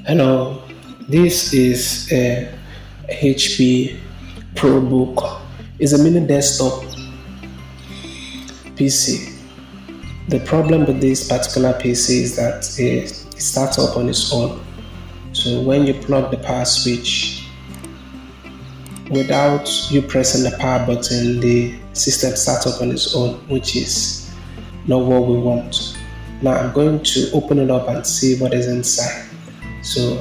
Hello, this is a HP ProBook. It's a mini desktop PC. The problem with this particular PC is that it starts up on its own. So when you plug the power switch, without you pressing the power button, the system starts up on its own, which is not what we want. Now I'm going to open it up and see what is inside. So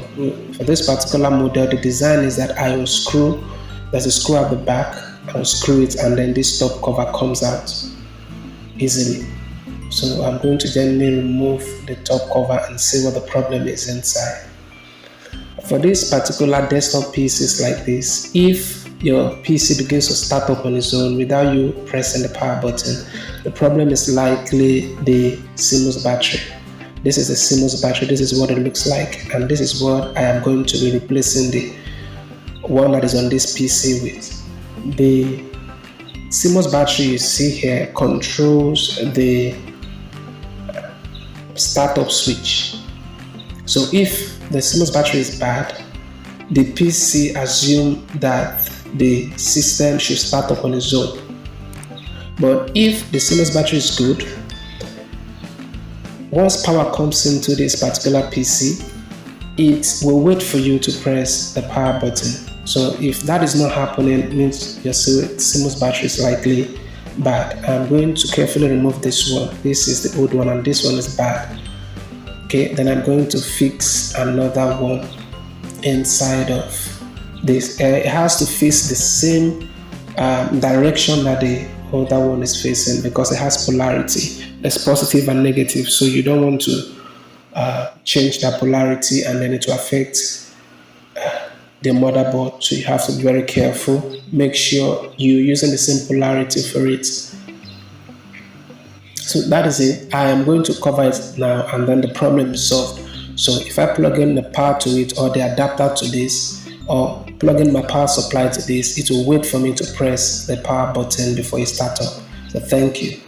for this particular model, the design is that there's a screw at the back, I will screw it and then this top cover comes out easily. So I'm going to gently remove the top cover and see what the problem is inside. For this particular desktop pieces like this, if your PC begins to start up on its own without you pressing the power button, the problem is likely the CMOS battery. This is the CMOS battery, this is what it looks like, and this is what I am going to be replacing the one that is on this PC with. The CMOS battery you see here controls the startup switch. So if the CMOS battery is bad, the PC assumes that the system should start up on its own. But if the CMOS battery is good, once power comes into this particular PC, it will wait for you to press the power button. So if that is not happening, it means your CMOS battery is likely bad. I'm going to carefully remove this one. This is the old one and this one is bad. Okay, then I'm going to fix another one inside of this. It has to face the same direction that the other one is facing because it has polarity. There's positive and negative, so you don't want to change that polarity and then it will affect the motherboard. So you have to be very careful. Make sure you're using the same polarity for it. So that is it. I am going to cover it now and then the problem is solved. So if I plug in the power to it or the adapter to this or plug in my power supply to this, it will wait for me to press the power button before it starts up. So thank you.